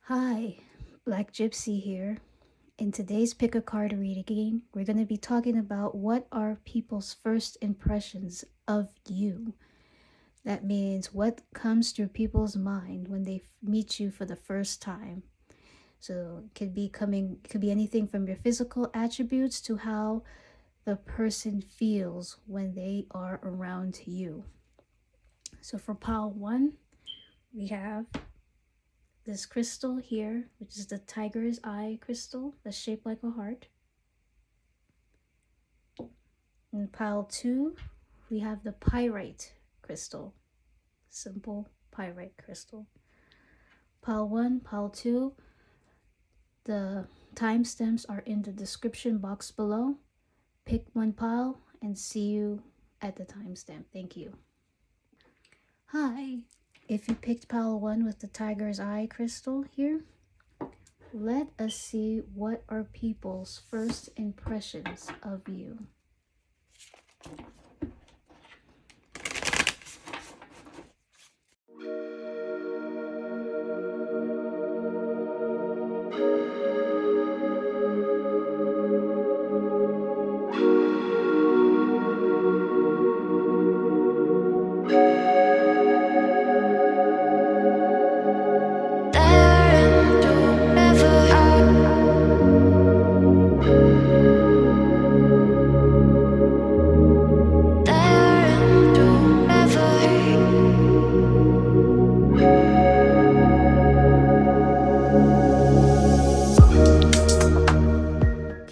Hi, Black Gypsy here. In today's Pick a Card reading, we're going to be talking about what are people's first impressions of you. That means what comes through people's mind when they meet you for the first time. So it could be anything from your physical attributes to how the person feels when they are around you. So for pile 1, we have this crystal here, which is the tiger's eye crystal that's shaped like a heart. In pile 2, we have the pyrite crystal, simple pyrite crystal. Pile 1, pile 2, the timestamps are in the description box below. Pick one pile and see you at the timestamp. Thank you. Hi, if you picked pile 1 with the tiger's eye crystal here, let us see what are people's first impressions of you.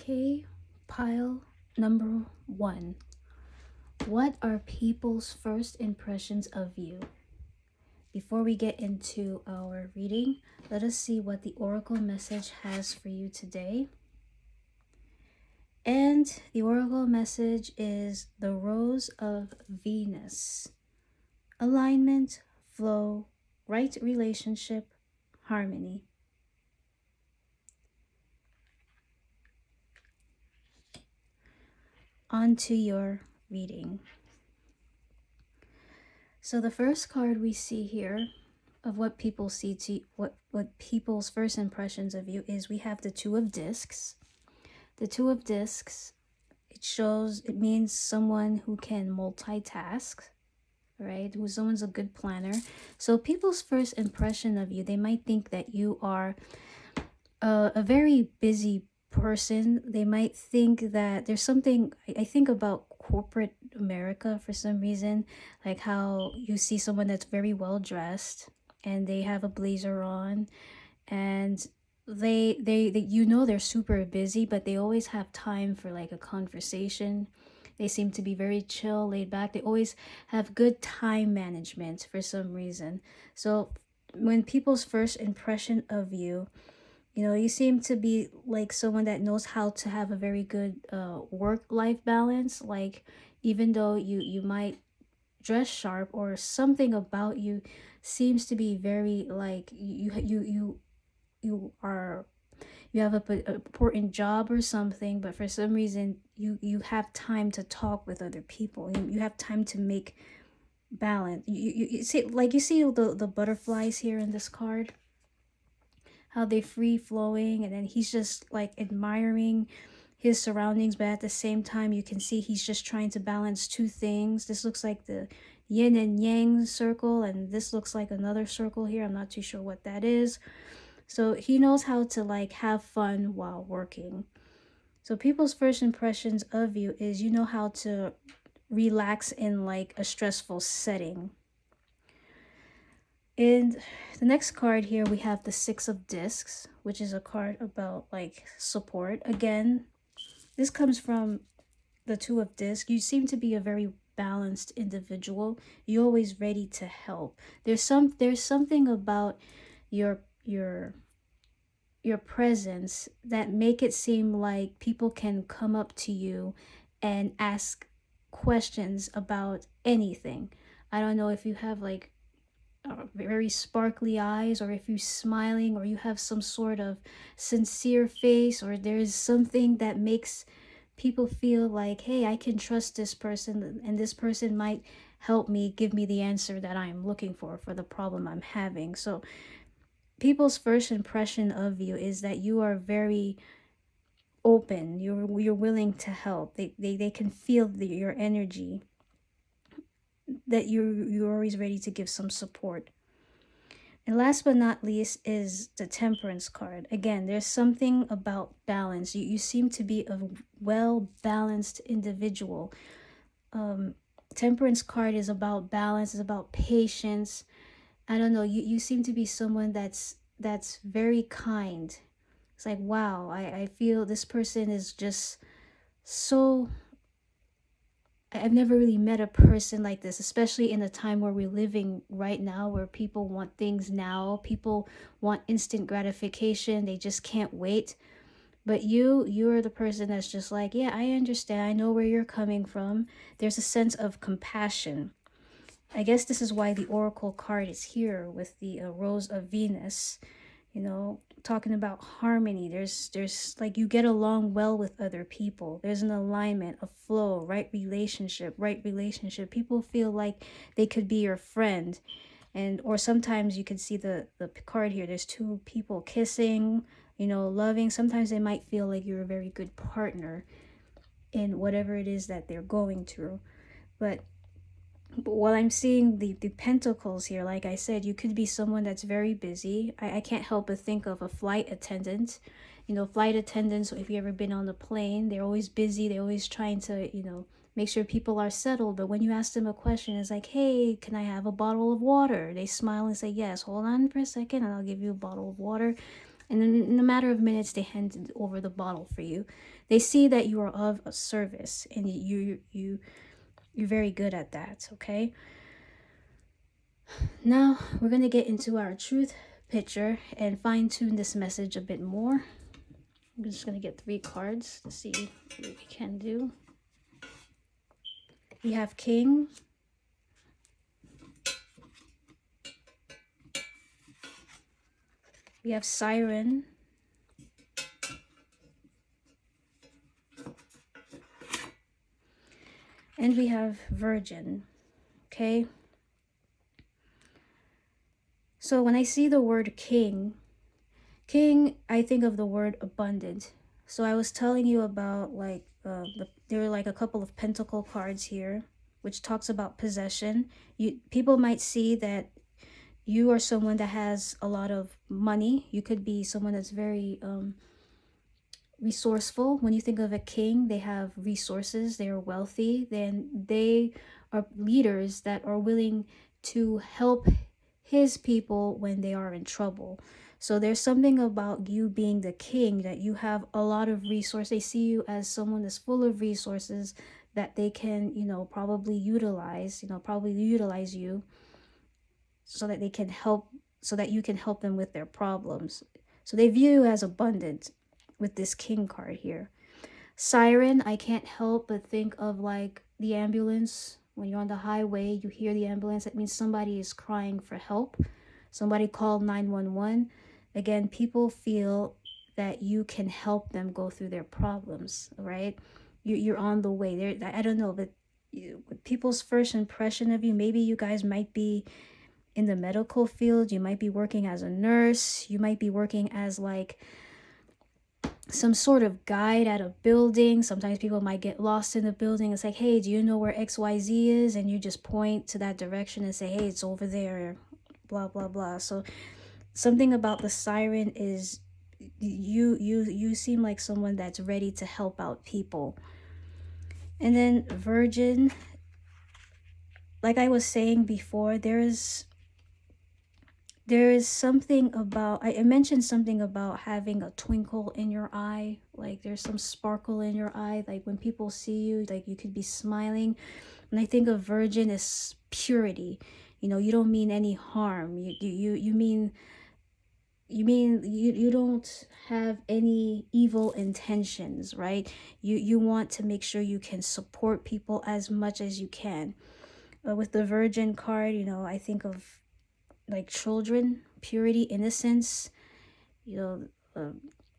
Okay, pile number 1. What are people's first impressions of you? Before we get into our reading, let us see what the oracle message has for you today. And the oracle message is the Rose of Venus. Alignment, flow, right relationship, harmony. On to your reading. So the first card we see here of what people see to what people's first impressions of you is we have the Two of Discs. The Two of Discs, it means someone who can multitask, right? Someone's a good planner. So people's first impression of you, they might think that you are a very busy person. They might think that there's something, I think about corporate America for some reason, like how you see someone that's very well dressed and they have a blazer on, and they you know they're super busy, but they always have time for like a conversation. They seem to be very chill, laid back. They always have good time management for some reason. So when people's first impression of you, you seem to be like someone that knows how to have a very good work-life balance. Like, even though you might dress sharp, or something about you seems to be very like you are you have a important job or something, but for some reason you have time to talk with other people. You have time to make balance. You see, like, you see the butterflies here in this card, how they free flowing, and then he's just like admiring his surroundings, but at the same time you can see he's just trying to balance two things. This looks like the yin and yang circle, and this looks like another circle here. I'm not too sure what that is. So he knows how to like have fun while working. So people's first impressions of you is you know how to relax in like a stressful setting. In the next card here, we have the Six of Discs, which is a card about like support. Again, this comes from the Two of Discs. You seem to be a very balanced individual. You're always ready to help. There's something about your presence that make it seem like people can come up to you and ask questions about anything. I don't know if you have like very sparkly eyes, or if you're smiling, or you have some sort of sincere face, or there's something that makes people feel like, hey, I can trust this person, and this person might help me, give me the answer that I'm looking for the problem I'm having. So people's first impression of you is that you are very open. You're willing to help. They can feel your energy, that you're always ready to give some support. And last but not least is the Temperance card. Again, there's something about balance. You seem to be a well-balanced individual. Temperance card is about balance, is about patience. I don't know, you seem to be someone that's very kind. It's like, wow, I feel this person is just so, I've never really met a person like this, especially in the time where we're living right now, where people want things now. People want instant gratification. They just can't wait. But you're the person that's just like, yeah, I understand. I know where you're coming from. There's a sense of compassion. I guess this is why the Oracle card is here with the Rose of Venus, talking about harmony. There's like, you get along well with other people. There's an alignment, a flow, right relationship. People feel like they could be your friend. And or sometimes you can see the card here. There's two people kissing, loving. Sometimes they might feel like you're a very good partner in whatever it is that they're going through. But while I'm seeing the pentacles here, like I said, you could be someone that's very busy. I can't help but think of a flight attendant. Flight attendants, if you've ever been on the plane, they're always busy. They're always trying to, make sure people are settled. But when you ask them a question, it's like, hey, can I have a bottle of water? They smile and say, yes, hold on for a second and I'll give you a bottle of water. And then in a matter of minutes, they hand over the bottle for you. They see that you are of a service, and you're very good at that, okay? Now we're going to get into our truth picture and fine-tune this message a bit more. I'm just going to get 3 cards to see what we can do. We have King. We have Siren. And we have Virgin, okay? So when I see the word king, I think of the word abundant. So I was telling you about like there are like a couple of pentacle cards here, which talks about possession. People might see that you are someone that has a lot of money. You could be someone that's very resourceful. When you think of a king, they have resources, they are wealthy, then they are leaders that are willing to help his people when they are in trouble. So there's something about you being the king, that you have a lot of resources. They see you as someone that's full of resources that they can, probably utilize you so that they can help, so that you can help them with their problems. So they view you as abundant with this king card here. Siren, I can't help but think of like the ambulance. When you're on the highway, you hear the ambulance. That means somebody is crying for help. Somebody called 911. Again, people feel that you can help them go through their problems, right? You're on the way. I don't know, but people's first impression of you, maybe you guys might be in the medical field. You might be working as a nurse. You might be working as like some sort of guide at a building. Sometimes people might get lost in the building. It's like, hey, do you know where XYZ is? And you just point to that direction and say, hey, it's over there, blah, blah, blah. So something about the siren is you seem like someone that's ready to help out people. And then Virgin, like I was saying before, there is something about, I mentioned something about having a twinkle in your eye, like there's some sparkle in your eye, like when people see you, like you could be smiling. And I think of Virgin as purity. You don't mean any harm. You mean you don't have any evil intentions, right? You want to make sure you can support people as much as you can. With the Virgin card, I think of like children, purity, innocence.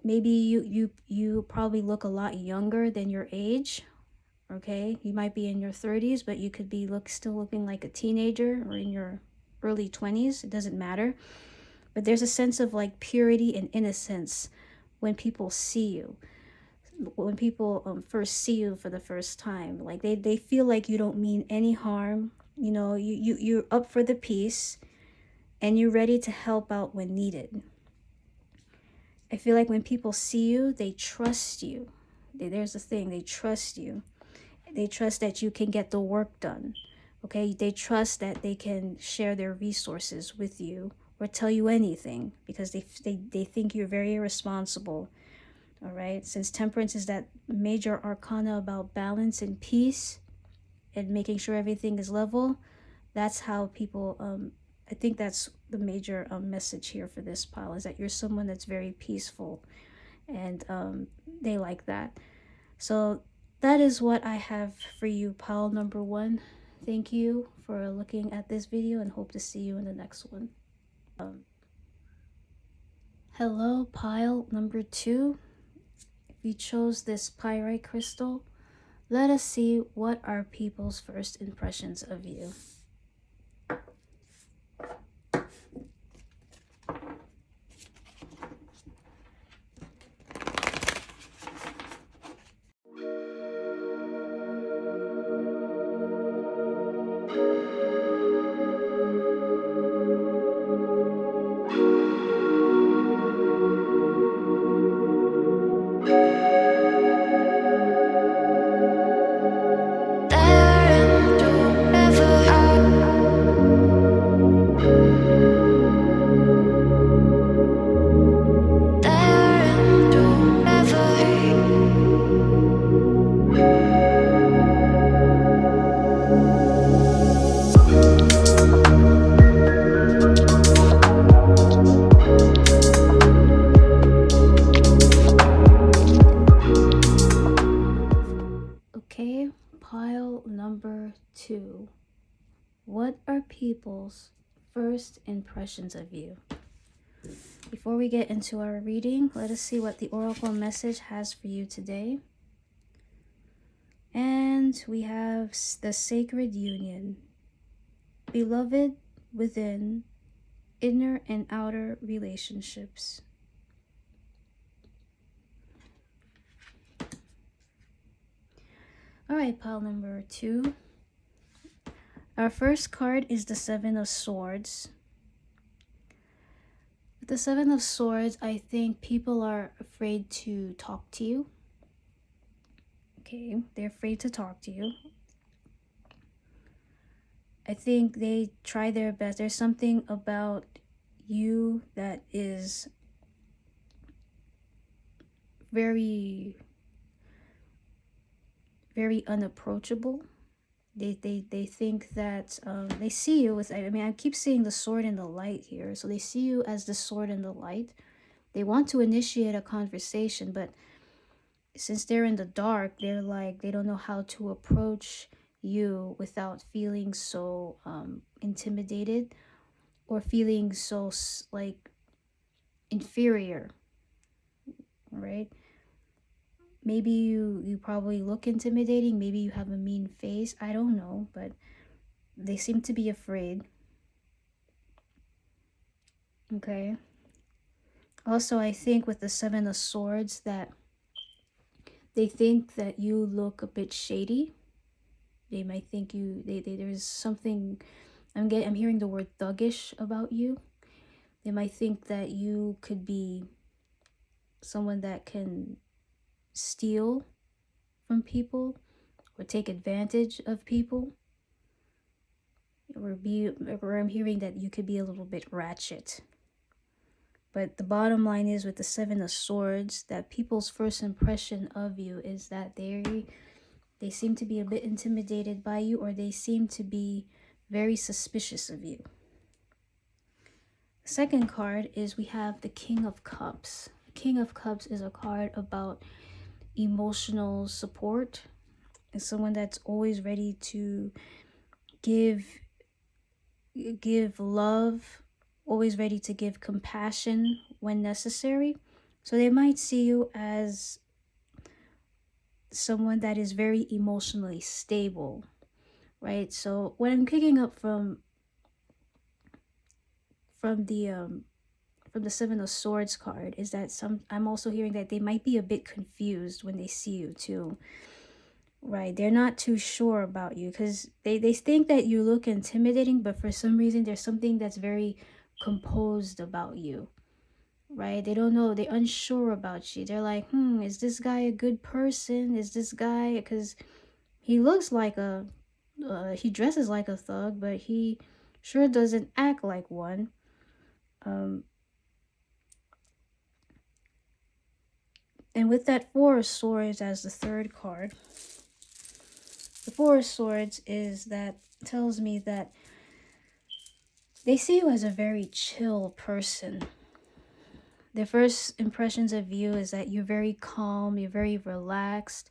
Maybe you probably look a lot younger than your age. Okay, you might be in your 30s, but you could be still looking like a teenager, or in your early 20s. It doesn't matter. But there's a sense of like purity and innocence when people see you. When people first see you for the first time, like they feel like you don't mean any harm. You know, you're up for the peace and you're ready to help out when needed. I feel like when people see you, they trust you. There's the thing, they trust you. They trust that you can get the work done. Okay, they trust that they can share their resources with you or tell you anything because they think you're very irresponsible. All right, since temperance is that major arcana about balance and peace and making sure everything is level, that's how people I think that's the major message here for this pile, is that you're someone that's very peaceful, and they like that. So that is what I have for you, pile number 1. Thank you for looking at this video and hope to see you in the next one. Hello, pile number 2. If you chose this pyrite crystal, let us see what are people's first impressions of you. Okay, pile number 2. What are people's first impressions of you? Before we get into our reading, let us see what the oracle message has for you today. And we have the sacred union. Beloved within, inner and outer relationships. All right, pile number 2. Our first card is the 7 of Swords. With the 7 of Swords, I think people are afraid to talk to you. Okay, they're afraid to talk to you. I think they try their best. There's something about you that is very, very unapproachable. They think that they see you with, I mean, I keep seeing the sword in the light here. So they see you as the sword in the light. They want to initiate a conversation, but since they're in the dark, they're like, they don't know how to approach you without feeling so intimidated or feeling so like inferior, right? Maybe you probably look intimidating, maybe you have a mean face, I don't know, but they seem to be afraid. Okay. Also, I think with the 7 of Swords that they think that you look a bit shady. They might think you there's something, I'm hearing the word thuggish about you. They might think that you could be someone that can steal from people or take advantage of people, or I'm hearing that you could be a little bit ratchet. But the bottom line is, with the 7 of Swords, that people's first impression of you is that they seem to be a bit intimidated by you, or they seem to be very suspicious of you. The second card is we have the King of Cups. The King of Cups is a card about emotional support. It's someone that's always ready to give love, always ready to give compassion when necessary. So they might see you as someone that is very emotionally stable, right? So what I'm picking up from the from the Seven of Swords card is that I'm also hearing that they might be a bit confused when they see you too. Right, they're not too sure about you because they think that you look intimidating, but for some reason there's something that's very composed about you. Right, they don't know, they're unsure about you. They're like, is this guy a good person? Is this guy, because he looks like a he dresses like a thug, but he sure doesn't act like one. And with that Four of Swords as the third card, the Four of Swords is that tells me that they see you as a very chill person. Their first impressions of you is that you're very calm, you're very relaxed.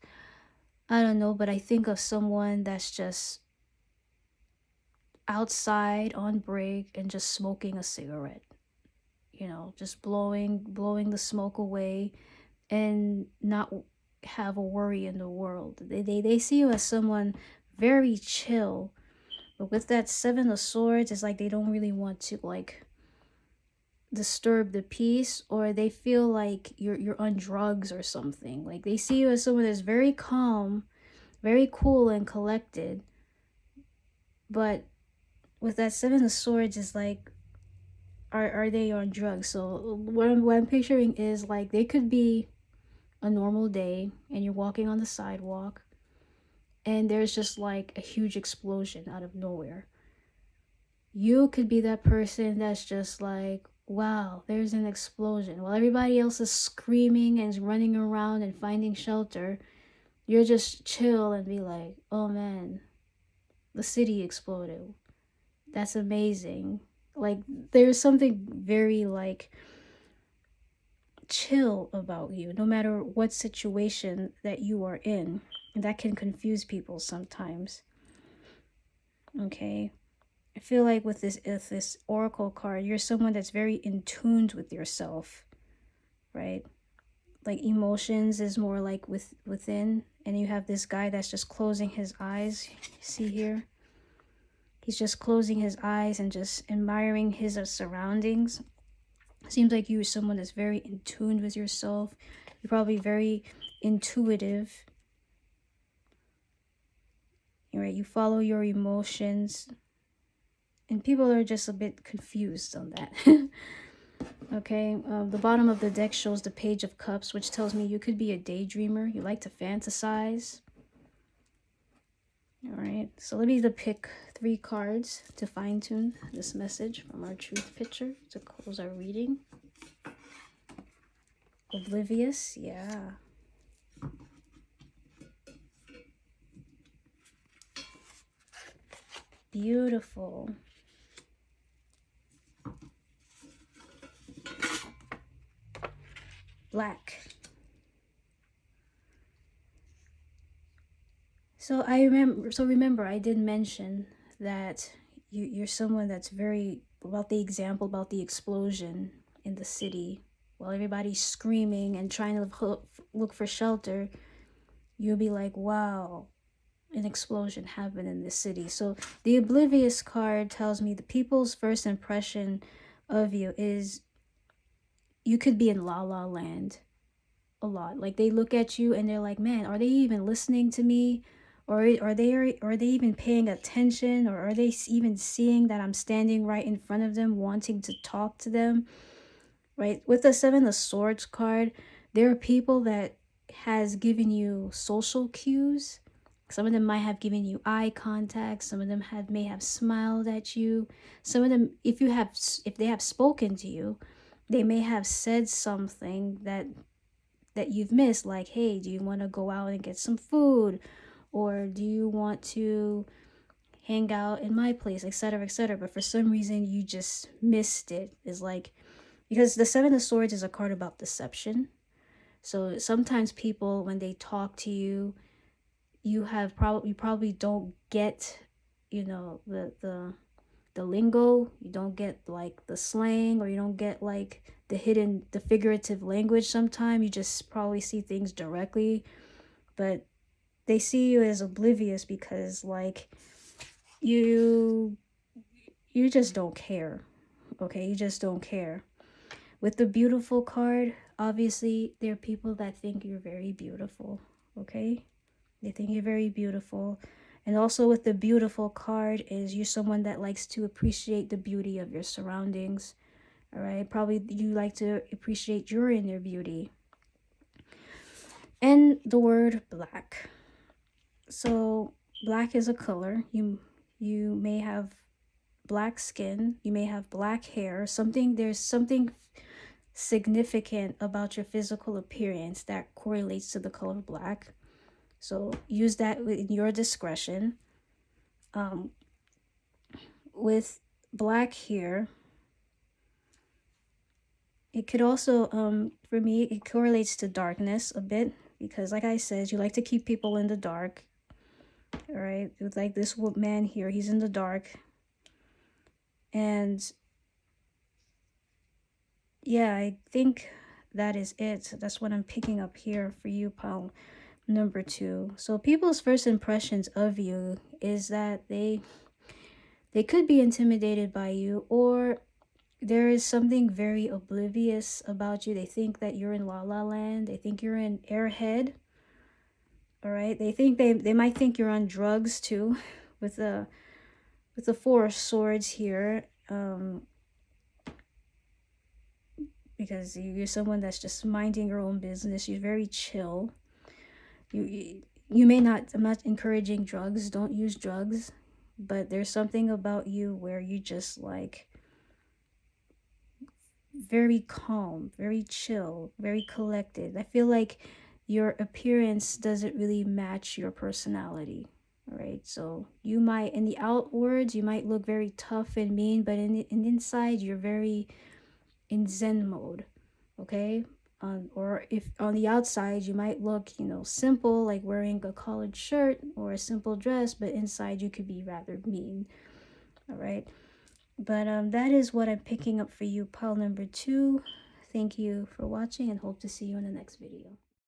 I don't know, but I think of someone that's just outside on break and just smoking a cigarette. You know, just blowing the smoke away and not have a worry in the world. They see you as someone very chill. But with that Seven of Swords, it's like they don't really want to like disturb the peace, or they feel like you're on drugs or something. Like they see you as someone that's very calm, very cool and collected. But with that Seven of Swords, is like, are they on drugs? So what I'm picturing is like they could be a normal day and you're walking on the sidewalk and there's just like a huge explosion out of nowhere. You could be that person that's just like, wow, there's an explosion. While everybody else is screaming and running around and finding shelter, you're just chill and be like, oh man, the city exploded. That's amazing. Like, there's something very like chill about you, no matter what situation that you are in. And that can confuse people sometimes. Okay. I feel like with this oracle card, you're someone that's very in tune with yourself, right? Like emotions is more like within, and you have this guy that's just closing his eyes. See here? He's just closing his eyes and just admiring his surroundings. Seems like you're someone that's very in tune with yourself. You're probably very intuitive. Right? You follow your emotions. And people are just a bit confused on that. Okay, the bottom of the deck shows the Page of Cups, which tells me you could be a daydreamer. You like to fantasize. All right, so let me pick 3 cards to fine-tune this message from our truth picture to close our reading. Oblivious, yeah. Beautiful. Black. So remember I did mention that you're someone that's very about the example about the explosion in the city while everybody's screaming and trying to look for shelter. You'll be like, wow, an explosion happened in this city. So the Oblivious card tells me the people's first impression of you is you could be in La La Land a lot. Like they look at you and they're like, man, are they even listening to me? Or are they even paying attention? Or are they even seeing that I'm standing right in front of them, wanting to talk to them? Right? With the Seven of Swords card, there are people that has given you social cues. Some of them might have given you eye contact. Some of them may have smiled at you. Some of them, if they have spoken to you, they may have said something that you've missed, like, hey, do you want to go out and get some food, or do you want to hang out in my place, etc., etc. But for some reason you just missed it. Is like, because the Seven of Swords is a card about deception. So sometimes people, when they talk to you, you probably don't get, the lingo. You don't get like the slang, or you don't get like the figurative language. Sometimes you just probably see things directly, but they see you as oblivious because like you just don't care. Okay, you just don't care. With the beautiful card, obviously, there are people that think you're very beautiful, okay? They think you're very beautiful. And also with the beautiful card is you're someone that likes to appreciate the beauty of your surroundings, all right? Probably you like to appreciate your inner beauty. And the word black. So black is a color. You may have black skin, you may have black hair, there's something significant about your physical appearance that correlates to the color black. So use that in your discretion. With black hair, it could also, for me, it correlates to darkness a bit, because like I said, you like to keep people in the dark. All right, with like this man here, he's in the dark. And yeah, I think that is it. That's what I'm picking up here for you, pile number 2. So people's first impressions of you is that they could be intimidated by you, or there is something very oblivious about you. They think that you're in La La Land. They think you're in Airhead. All right. They think they might think you're on drugs too, with the 4 of Swords here. Because you're someone that's just minding your own business. You're very chill. You may not. I'm not encouraging drugs. Don't use drugs. But there's something about you where you just like very calm, very chill, very collected. I feel like your appearance doesn't really match your personality. All right, so you might, in the outwards, you might look very tough and mean, but in inside, you're very in Zen mode. Okay, or if on the outside, you might look, simple, like wearing a collared shirt or a simple dress, but inside you could be rather mean. All right. But that is what I'm picking up for you, pile number 2. Thank you for watching and hope to see you in the next video.